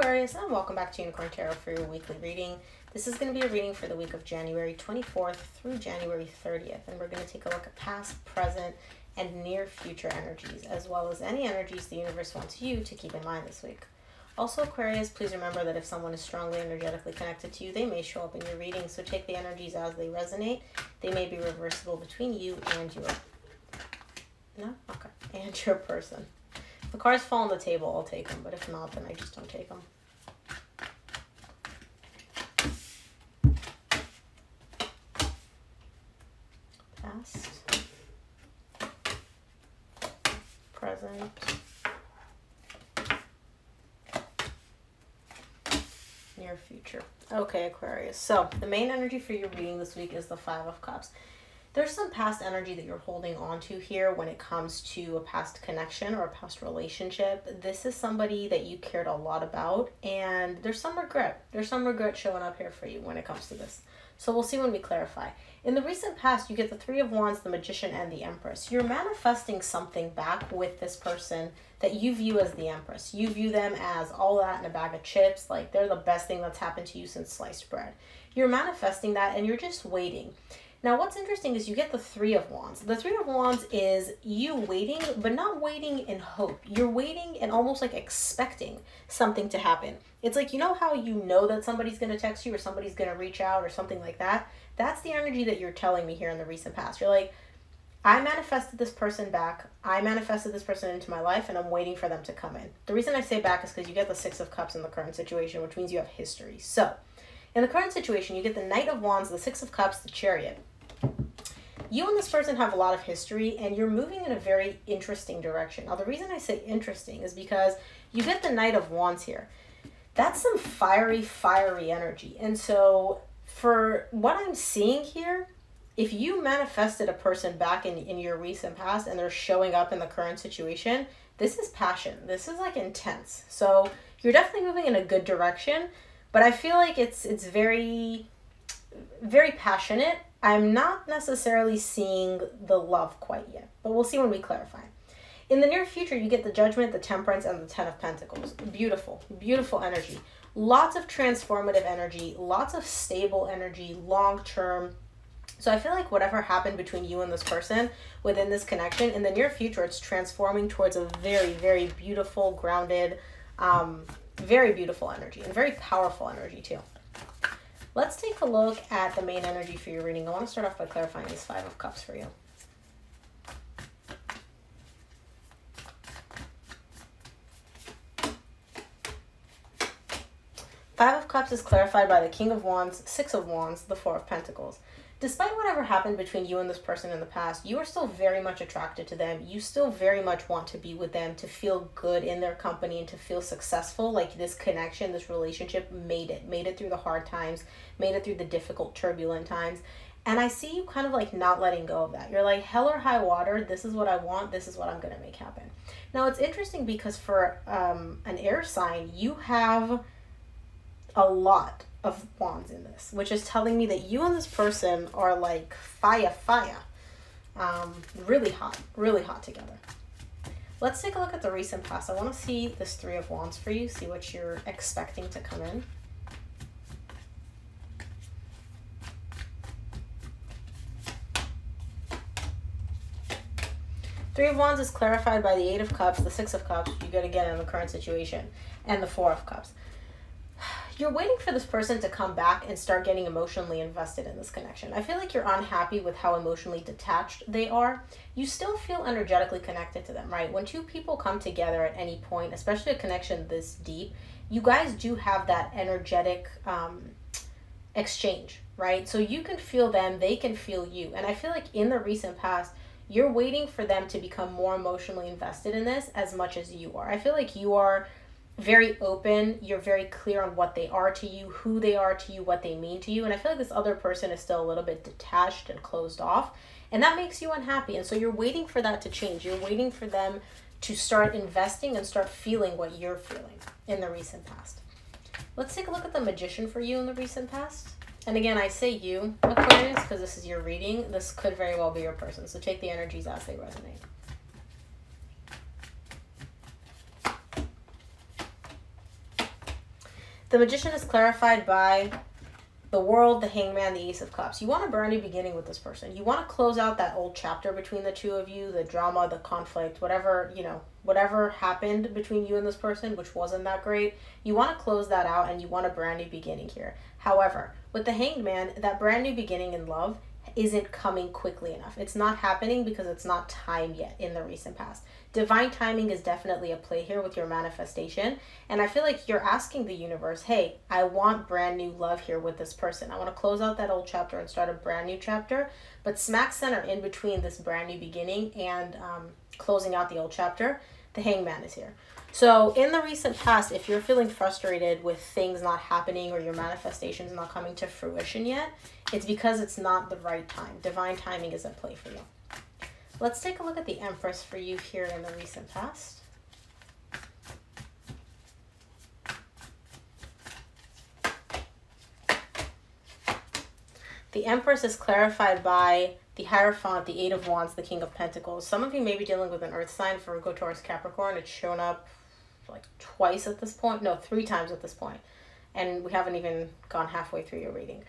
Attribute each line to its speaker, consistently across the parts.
Speaker 1: Aquarius, and welcome back to Unicorn Tarot for your weekly reading. This is going to be a reading for the week of January 24th through January 30th, and we're going to take a look at past, present, and near future energies, as well as any energies the universe wants you to keep in mind this week. Also, Aquarius, please remember that if someone is strongly energetically connected to you, they may show up in your reading, so take the energies as they resonate. They may be reversible between you and your person. If the cards fall on the table, I'll take them, but if not, then I just don't take them. Past, present, near future. Okay, Aquarius. So the main energy for your reading this week is the Five of Cups. There's some past energy that you're holding on to here when it comes to a past connection or a past relationship. This is somebody that you cared a lot about, and there's some regret. There's some regret showing up here for you when it comes to this. So we'll see when we clarify. In the recent past, you get the Three of Wands, the Magician, and the Empress. You're manifesting something back with this person that you view as the Empress. You view them as all that in a bag of chips, like they're the best thing that's happened to you since sliced bread. You're manifesting that, and you're just waiting. Now, what's interesting is you get the Three of Wands. The Three of Wands is you waiting, but not waiting in hope. You're waiting and almost like expecting something to happen. It's like, you know how you know that somebody's going to text you or somebody's going to reach out or something like that? That's the energy that you're telling me here in the recent past. You're like, I manifested this person back. I manifested this person into my life, and I'm waiting for them to come in. The reason I say back is because you get the Six of Cups in the current situation, which means you have history. So, in the current situation, you get the Knight of Wands, the Six of Cups, the Chariot. You and this person have a lot of history, and you're moving in a very interesting direction. Now, the reason I say interesting is because you get the Knight of Wands here. That's some fiery energy. And so for what I'm seeing here, if you manifested a person back in your recent past and they're showing up in the current situation, this is passion. This is like intense. So you're definitely moving in a good direction, but I feel like it's very, very passionate. I'm not necessarily seeing the love quite yet, but we'll see when we clarify. In the near future, you get the Judgment, the Temperance, and the Ten of Pentacles. Beautiful, beautiful energy. Lots of transformative energy, lots of stable energy, long-term. So I feel like whatever happened between you and this person within this connection, in the near future, it's transforming towards a very, very beautiful, grounded, very beautiful energy, and very powerful energy too. Let's take a look at the main energy for your reading. I want to start off by clarifying this Five of Cups for you. Five of Cups is clarified by the King of Wands, Six of Wands, the Four of Pentacles. Despite whatever happened between you and this person in the past, you are still very much attracted to them. You still very much want to be with them, to feel good in their company and to feel successful. Like this connection, this relationship made it through the hard times, made it through the difficult, turbulent times. And I see you kind of like not letting go of that. You're like, hell or high water, this is what I want, this is what I'm going to make happen. Now, it's interesting because for an air sign, you have a lot of wands in this, which is telling me that you and this person are like fire, really hot together. Let's take a look at the recent past. I want to see this Three of Wands for you, see what you're expecting to come in. Three of Wands is clarified by the Eight of Cups, the Six of Cups, you get again in the current situation, and the Four of Cups. You're waiting for this person to come back and start getting emotionally invested in this connection. I feel like you're unhappy with how emotionally detached they are. You still feel energetically connected to them, right? When two people come together at any point, especially a connection this deep, you guys do have that energetic exchange, right? So you can feel them, they can feel you. And I feel like in the recent past, you're waiting for them to become more emotionally invested in this as much as you are. I feel like you are very open, you're very clear on what they are to you, who they are to you, what they mean to you. And I feel like this other person is still a little bit detached and closed off. And that makes you unhappy. And so you're waiting for that to change. You're waiting for them to start investing and start feeling what you're feeling in the recent past. Let's take a look at the Magician for you in the recent past. And again, I say you, Aquarius, because this is your reading. This could very well be your person. So take the energies as they resonate. The Magician is clarified by the World, the Hangman, the Ace of Cups. You want a brand new beginning with this person. You want to close out that old chapter between the two of you, the drama, the conflict, whatever, whatever happened between you and this person, which wasn't that great. You want to close that out and you want a brand new beginning here. However, with the Hanged Man, that brand new beginning in love isn't coming quickly enough. It's not happening because it's not time yet in the recent past. Divine timing is definitely a play here with your manifestation. And I feel like you're asking the universe, hey, I want brand new love here with this person. I want to close out that old chapter and start a brand new chapter. But smack center in between this brand new beginning and closing out the old chapter, the Hangman is here. So in the recent past, if you're feeling frustrated with things not happening or your manifestations not coming to fruition yet, it's because it's not the right time. Divine timing is at play for you. Let's take a look at the Empress for you here in the recent past. The Empress is clarified by the Hierophant, the Eight of Wands, the King of Pentacles. Some of you may be dealing with an earth sign, Virgo, Taurus, Capricorn. It's shown up like twice at this point. No, 3 times at this point. And we haven't even gone halfway through your reading.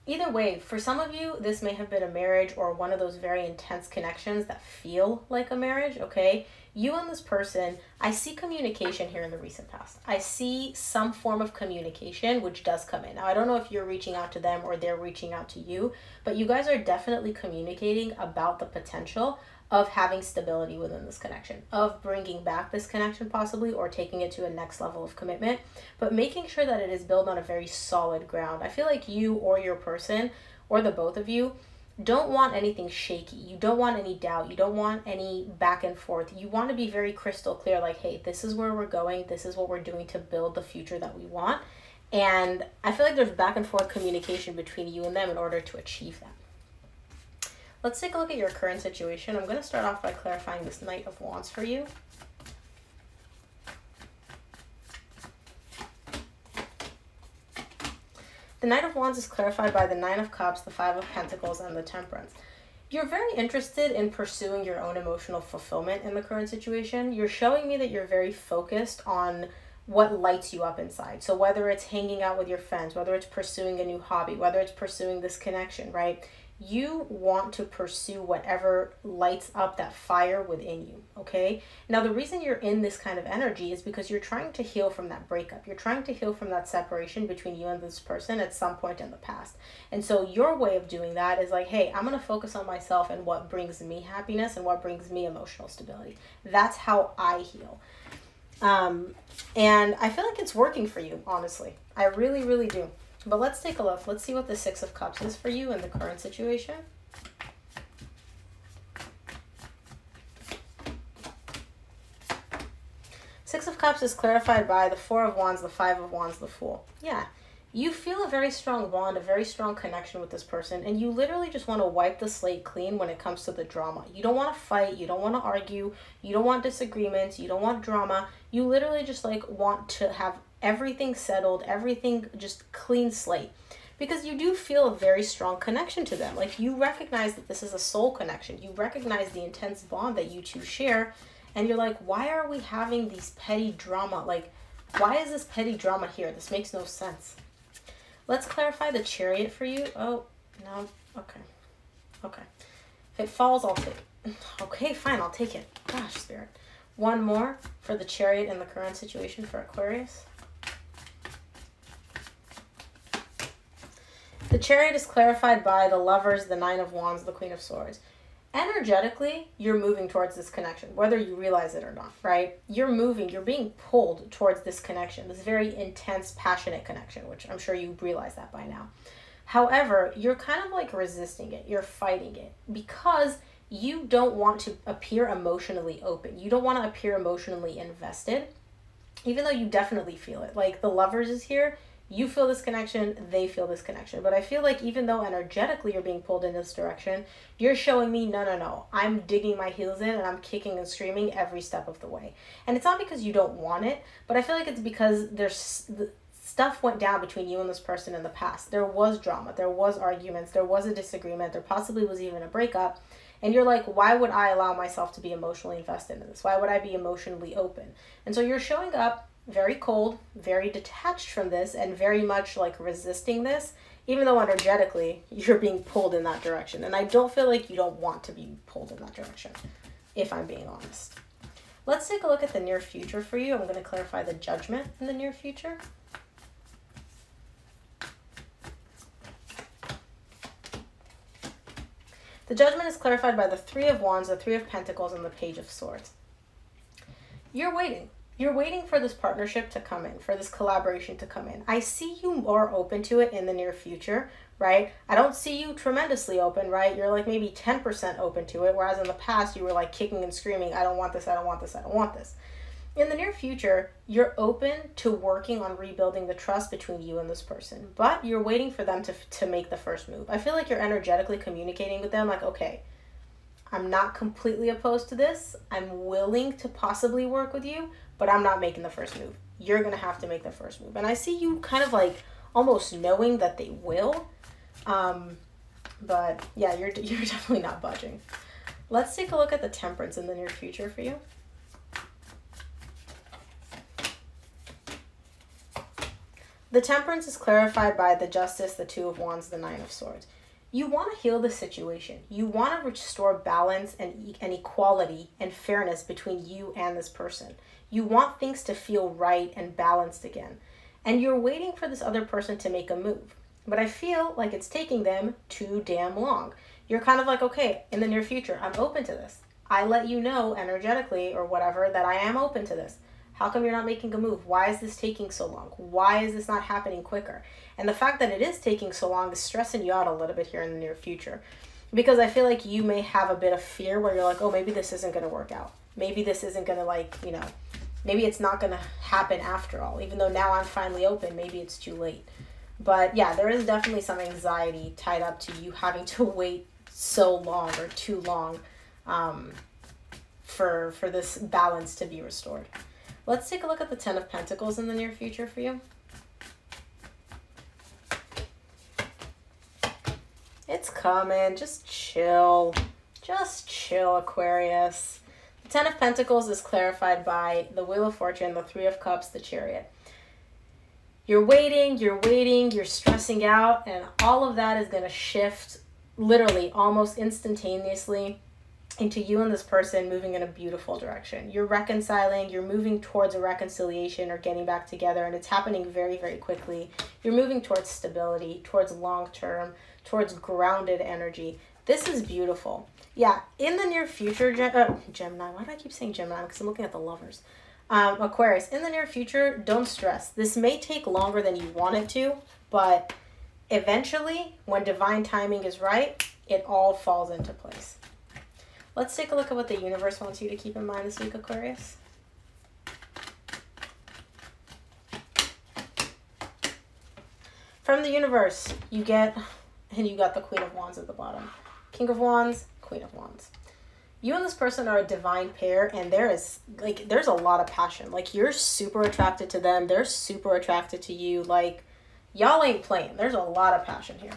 Speaker 1: Either way, for some of you, this may have been a marriage or one of those very intense connections that feel like a marriage, okay? You and this person, I see communication here in the recent past. I see some form of communication which does come in. Now, I don't know if you're reaching out to them or they're reaching out to you, but you guys are definitely communicating about the potential of having stability within this connection, of bringing back this connection possibly, or taking it to a next level of commitment, but making sure that it is built on a very solid ground. I feel like you or your person, or the both of you, don't want anything shaky. You don't want any doubt. You don't want any back and forth. You want to be very crystal clear, like, hey, this is where we're going. This is what we're doing to build the future that we want. And I feel like there's back and forth communication between you and them in order to achieve that. Let's take a look at your current situation. I'm going to start off by clarifying this Knight of Wands for you. The Knight of Wands is clarified by the Nine of Cups, the Five of Pentacles, and the Temperance. You're very interested in pursuing your own emotional fulfillment in the current situation. You're showing me that you're very focused on what lights you up inside. So whether it's hanging out with your friends, whether it's pursuing a new hobby, whether it's pursuing this connection, right? You want to pursue whatever lights up that fire within you, okay? Now, the reason you're in this kind of energy is because you're trying to heal from that breakup. You're trying to heal from that separation between you and this person at some point in the past. And so your way of doing that is like, hey, I'm going to focus on myself and what brings me happiness and what brings me emotional stability. That's how I heal. And I feel like it's working for you, honestly. I really, really do. But let's take a look. Let's see what the Six of Cups is for you in the current situation. Six of Cups is clarified by the Four of Wands, the Five of Wands, the Fool. Yeah, you feel a very strong bond, a very strong connection with this person, and you literally just want to wipe the slate clean when it comes to the drama. You don't want to fight. You don't want to argue. You don't want disagreements. You don't want drama. You literally just like want to have everything settled, everything just clean slate, because you do feel a very strong connection to them. Like, you recognize that this is a soul connection. You recognize the intense bond that you two share, and you're like, why are we having these petty drama? Like, why is this petty drama here? This makes no sense. Let's clarify the Chariot for you. Oh, no. Okay. If it falls, I'll take it. Okay, fine, I'll take it. Gosh, Spirit. One more for the Chariot in the current situation for Aquarius. The Chariot is clarified by the Lovers, the Nine of Wands, the Queen of Swords. Energetically, you're moving towards this connection, whether you realize it or not, right? You're moving, you're being pulled towards this connection, this very intense, passionate connection, which I'm sure you realize that by now. However, you're kind of like resisting it. You're fighting it because you don't want to appear emotionally open. You don't want to appear emotionally invested, even though you definitely feel it. Like, the Lovers is here. You feel this connection, they feel this connection. But I feel like even though energetically you're being pulled in this direction, you're showing me, no, I'm digging my heels in and I'm kicking and screaming every step of the way. And it's not because you don't want it, but I feel like it's because stuff went down between you and this person in the past. There was drama, there was arguments, there was a disagreement, there possibly was even a breakup. And you're like, why would I allow myself to be emotionally invested in this? Why would I be emotionally open? And so you're showing up very cold, very detached from this, and very much like resisting this, even though energetically you're being pulled in that direction. And I don't feel like you don't want to be pulled in that direction, if I'm being honest. Let's take a look at the near future for you. I'm going to clarify the Judgment in the near future. The Judgment is clarified by the Three of Wands, the Three of Pentacles, and the Page of Swords. You're waiting. You're waiting for this partnership to come in, for this collaboration to come in. I see you more open to it in the near future, right? I don't see you tremendously open, right? You're like maybe 10% open to it, whereas in the past you were like kicking and screaming, I don't want this, I don't want this, I don't want this. In the near future, you're open to working on rebuilding the trust between you and this person, but you're waiting for them to make the first move. I feel like you're energetically communicating with them like, okay, I'm not completely opposed to this. I'm willing to possibly work with you, but I'm not making the first move. You're going to have to make the first move. And I see you kind of like almost knowing that they will. But yeah, you're definitely not budging. Let's take a look at the Temperance in the near future for you. The Temperance is clarified by the Justice, the Two of Wands, the Nine of Swords. You want to heal the situation. You want to restore balance and equality and fairness between you and this person. You want things to feel right and balanced again. And you're waiting for this other person to make a move. But I feel like it's taking them too damn long. You're kind of like, okay, in the near future, I'm open to this. I let you know energetically or whatever that I am open to this. How come you're not making a move? Why is this taking so long? Why is this not happening quicker? And the fact that it is taking so long is stressing you out a little bit here in the near future. Because I feel like you may have a bit of fear where you're like, oh, maybe this isn't going to work out. Maybe this isn't going to like, you know, maybe it's not going to happen after all. Even though now I'm finally open, maybe it's too late. But yeah, there is definitely some anxiety tied up to you having to wait so long or too long for this balance to be restored. Let's take a look at the Ten of Pentacles in the near future for you. It's coming. Just chill. Just chill, Aquarius. The Ten of Pentacles is clarified by the Wheel of Fortune, the Three of Cups, the Chariot. You're waiting, you're stressing out, and all of that is going to shift literally almost instantaneously into you and this person moving in a beautiful direction. You're reconciling, you're moving towards a reconciliation or getting back together, and it's happening very, very quickly. You're moving towards stability, towards long-term, towards grounded energy. This is beautiful. Yeah, in the near future, Gemini, why do I keep saying Gemini? Because I'm looking at the lovers. Aquarius, in the near future, don't stress. This may take longer than you want it to, but eventually, when divine timing is right, it all falls into place. Let's take a look at what the universe wants you to keep in mind this week, Aquarius. From the universe, you got the Queen of Wands at the bottom. King of Wands, Queen of Wands. You and this person are a divine pair, and there's a lot of passion. Like, you're super attracted to them. They're super attracted to you. Like, y'all ain't playing. There's a lot of passion here.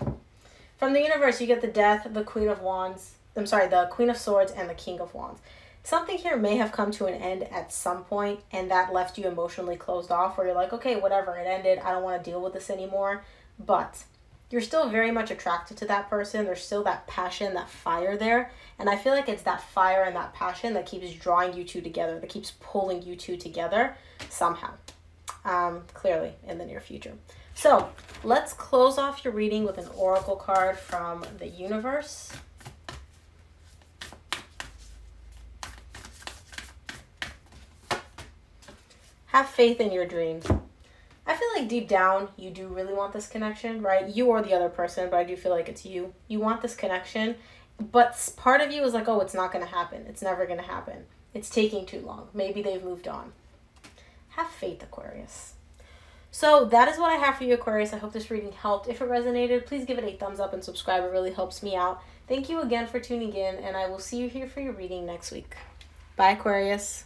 Speaker 1: From the universe, you get the Death, the Queen of Wands. The Queen of Swords and the King of Wands. Something here may have come to an end at some point, and that left you emotionally closed off, where you're like, okay, whatever, it ended. I don't want to deal with this anymore. But you're still very much attracted to that person. There's still that passion, that fire there. And I feel like it's that fire and that passion that keeps drawing you two together, that keeps pulling you two together somehow, clearly in the near future. So let's close off your reading with an oracle card from the universe. Have faith in your dreams. I feel like deep down, you do really want this connection, right? You or the other person, but I do feel like it's you. You want this connection, but part of you is like, oh, it's not going to happen. It's never going to happen. It's taking too long. Maybe they've moved on. Have faith, Aquarius. So that is what I have for you, Aquarius. I hope this reading helped. If it resonated, please give it a thumbs up and subscribe. It really helps me out. Thank you again for tuning in, and I will see you here for your reading next week. Bye, Aquarius.